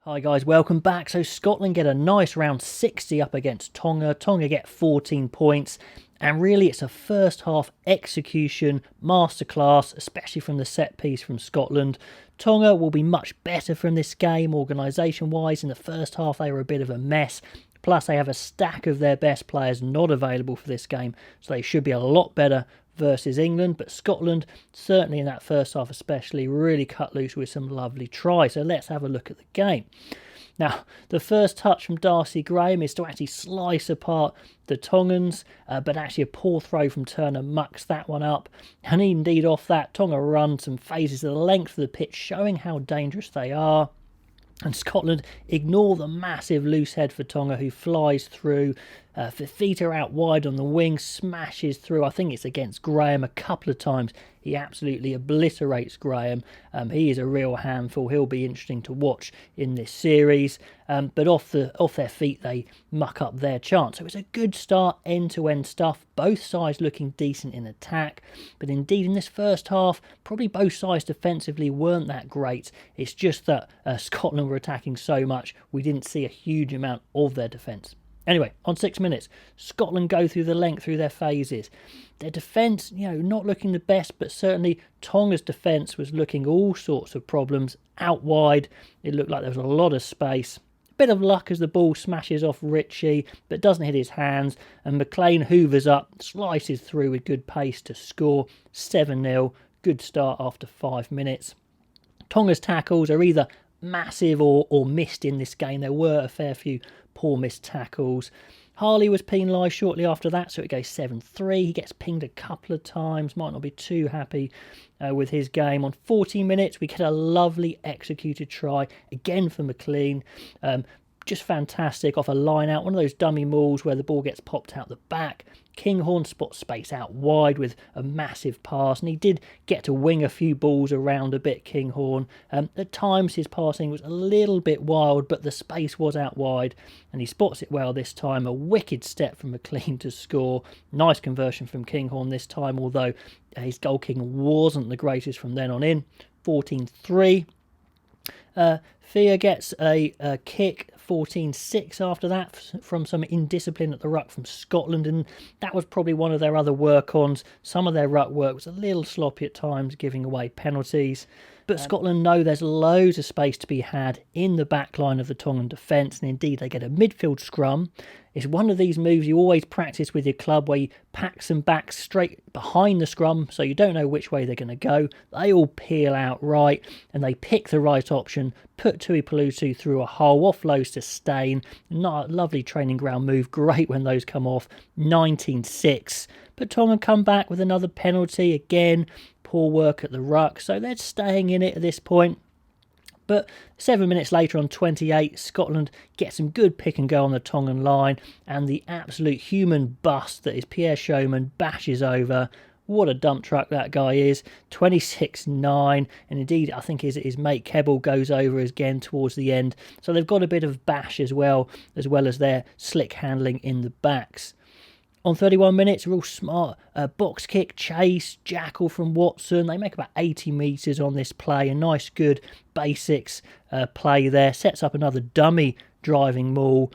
Hi guys, welcome back. So Scotland get a nice round 60 up against Tonga. Tonga get 14 points. And really it's a first half execution masterclass, especially from the set piece from Scotland. Tonga will be much better from this game organisation-wise. In the first half they were a bit of a mess. Plus they have a stack of their best players not available for this game. So they should be a lot better versus England, but Scotland, certainly in that first half especially, really cut loose with some lovely tries. So let's have a look at the game. Now, the first touch from Darcy Graham is to actually slice apart the Tongans, but actually a poor throw from Turner mucks that one up. And indeed off that, Tonga run some phases of the length of the pitch, showing how dangerous they are. And Scotland ignore the massive loose head for Tonga, who flies through. Fifita out wide on the wing, smashes through. I think it's against Graham a couple of times. He absolutely obliterates Graham. He is a real handful. He'll be interesting to watch in this series. But off their feet, they muck up their chance. So it's a good start, end-to-end stuff. Both sides looking decent in attack. But indeed, in this first half, probably both sides defensively weren't that great. It's just that Scotland were attacking so much, we didn't see a huge amount of their defence. Anyway, on 6 minutes, Scotland go through the length through their phases. Their defence, not looking the best, but certainly Tonga's defence was looking all sorts of problems. Out wide, it looked like there was a lot of space. A bit of luck as the ball smashes off Ritchie, but doesn't hit his hands. And McLean hoovers up, slices through with good pace to score 7-0. Good start after 5 minutes. Tonga's tackles are either massive or missed in this game. There were a fair few poor missed tackles. Harley was penalised shortly after that, so it goes 7-3. He gets pinged a couple of times, might not be too happy with his game. On 14 minutes, we get a lovely executed try, again for McLean. Just fantastic off a line out, one of those dummy mauls where the ball gets popped out the back. Kinghorn spots space out wide with a massive pass, and he did get to wing a few balls around a bit, Kinghorn. At times his passing was a little bit wild, but the space was out wide, and he spots it well this time. A wicked step from McLean to score. Nice conversion from Kinghorn this time, although his goal kicking wasn't the greatest from then on in. 14-3. Fia gets a kick, 14-6 after that, from some indiscipline at the ruck from Scotland, and that was probably one of their other work-ons. Some of their ruck work was a little sloppy at times, giving away penalties. But Scotland know there's loads of space to be had in the back line of the Tongan defence, and indeed they get a midfield scrum. It's one of these moves you always practice with your club, where you pack some backs straight behind the scrum so you don't know which way they're going to go. They all peel out right, and they pick the right option, put Tui Pelutu through a hole, offloads to Stain. Not a lovely training ground move, great when those come off. 19-6. But Tonga come back with another penalty again. Poor work at the ruck, so they're staying in it at this point. But 7 minutes later on 28, Scotland get some good pick and go on the Tongan line, and the absolute human bust that is Pierre Showman bashes over. What a dump truck that guy is. 26-9, and indeed I think his mate Kebble goes over again towards the end. So they've got a bit of bash as well as their slick handling in the backs. On 31 minutes, real smart box kick, chase, jackal from Watson. They make about 80 metres on this play. A nice, good basics play there. Sets up another dummy driving maul.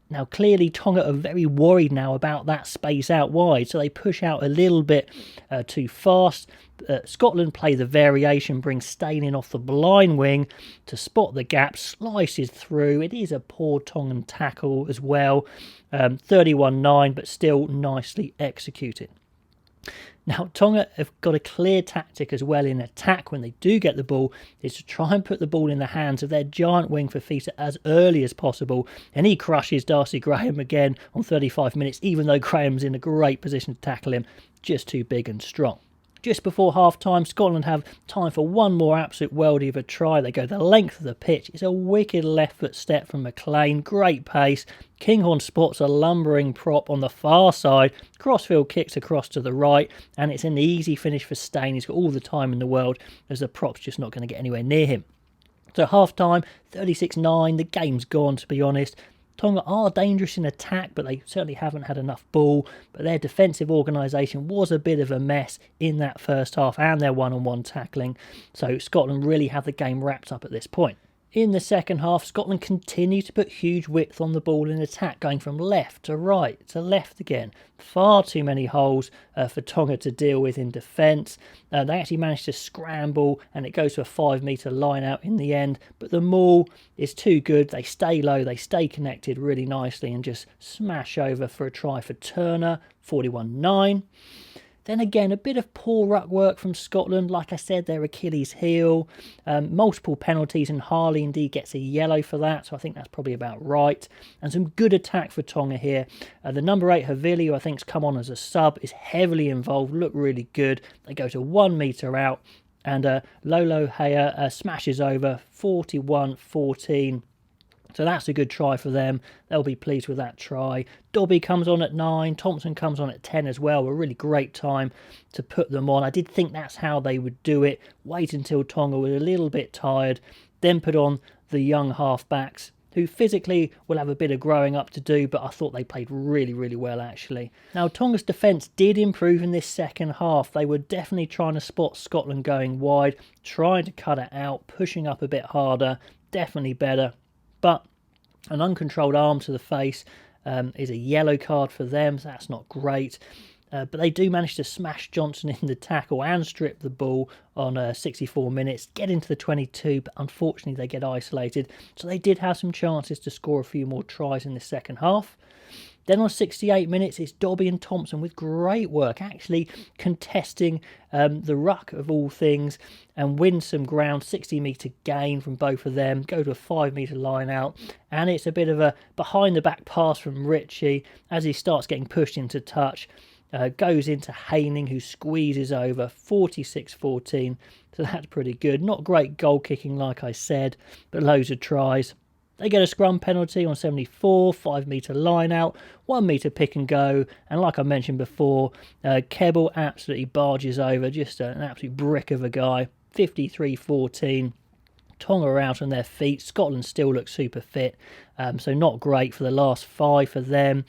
Now, clearly, Tonga are very worried now about that space out wide, so they push out a little bit too fast. Scotland play the variation, bring Stain in off the blind wing to spot the gap, slices through. It is a poor Tongan tackle as well. 31-9, but still nicely executed. Now, Tonga have got a clear tactic as well in attack when they do get the ball, is to try and put the ball in the hands of their giant wing Fifita as early as possible. And he crushes Darcy Graham again on 35 minutes, even though Graham's in a great position to tackle him, just too big and strong. Just before half-time, Scotland have time for one more absolute worldie of a try. They go the length of the pitch. It's a wicked left-foot step from McLean. Great pace. Kinghorn spots a lumbering prop on the far side. Crossfield kicks across to the right, and it's an easy finish for Stain. He's got all the time in the world, as the prop's just not going to get anywhere near him. So half-time, 36-9. The game's gone, to be honest. Tonga are dangerous in attack, but they certainly haven't had enough ball. But their defensive organisation was a bit of a mess in that first half, and their one-on-one tackling. So Scotland really have the game wrapped up at this point. In the second half, Scotland continued to put huge width on the ball in attack, going from left to right to left again. Far too many holes for Tonga to deal with in defence. They actually managed to scramble and it goes to a 5-metre line out in the end, but the maul is too good. They stay low, they stay connected really nicely and just smash over for a try for Turner, 41-9. Then again, a bit of poor ruck work from Scotland. Like I said, their Achilles heel. Multiple penalties, and Harley indeed gets a yellow for that, so I think that's probably about right. And some good attack for Tonga here. The number 8, Havili, who I think's come on as a sub, is heavily involved, look really good. They go to 1 metre out, and Lolo Hea smashes over, 41-14. So that's a good try for them. They'll be pleased with that try. Dobby comes on at 9. Thompson comes on at 10 as well. A really great time to put them on. I did think that's how they would do it. Wait until Tonga was a little bit tired. Then put on the young halfbacks, who physically will have a bit of growing up to do, but I thought they played really, really well, actually. Now, Tonga's defence did improve in this second half. They were definitely trying to spot Scotland going wide, trying to cut it out, pushing up a bit harder. Definitely better. But an uncontrolled arm to the face is a yellow card for them, so that's not great. But they do manage to smash Johnson in the tackle and strip the ball on 64 minutes, get into the 22, but unfortunately they get isolated. So they did have some chances to score a few more tries in the second half. Then on 68 minutes, it's Dobby and Thompson with great work, actually contesting the ruck of all things and win some ground, 60-metre gain from both of them, go to a 5-metre line out, and it's a bit of a behind-the-back pass from Ritchie as he starts getting pushed into touch. Goes into Haining, who squeezes over, 46-14, so that's pretty good. Not great goal kicking, like I said, but loads of tries. They get a scrum penalty on 74, 5-metre line out, 1 metre pick and go, and like I mentioned before, Keble absolutely barges over, just an absolute brick of a guy, 53-14. Tonga are out on their feet. Scotland still looks super fit, so not great for the last 5 for them.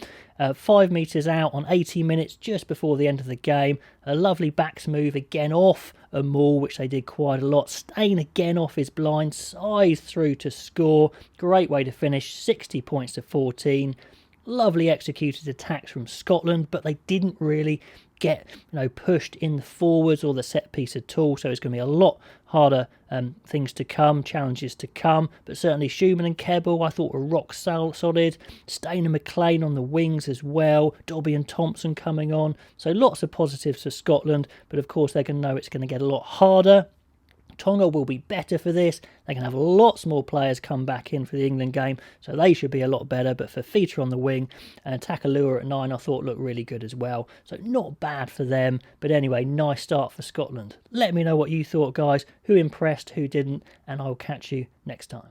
5 metres out on 80 minutes just before the end of the game. A lovely backs move again off a maul, which they did quite a lot. Stain again off his blind, size through to score. Great way to finish, 60 points to 14. Lovely executed attacks from Scotland, but they didn't really get pushed in the forwards or the set piece at all, so it's going to be a lot harder things to come, challenges to come. But certainly Schumann and Keble I thought were rock solid. Stain and McLean on the wings as well, Dobby and Thompson coming on, so lots of positives for Scotland, but of course they're going to know it's going to get a lot harder. Tonga will be better for this. They can have lots more players come back in for the England game, so they should be a lot better. But for Feta on the wing and Takalua at 9, I thought looked really good as well. So not bad for them. But anyway, nice start for Scotland. Let me know what you thought, guys. Who impressed, who didn't, and I'll catch you next time.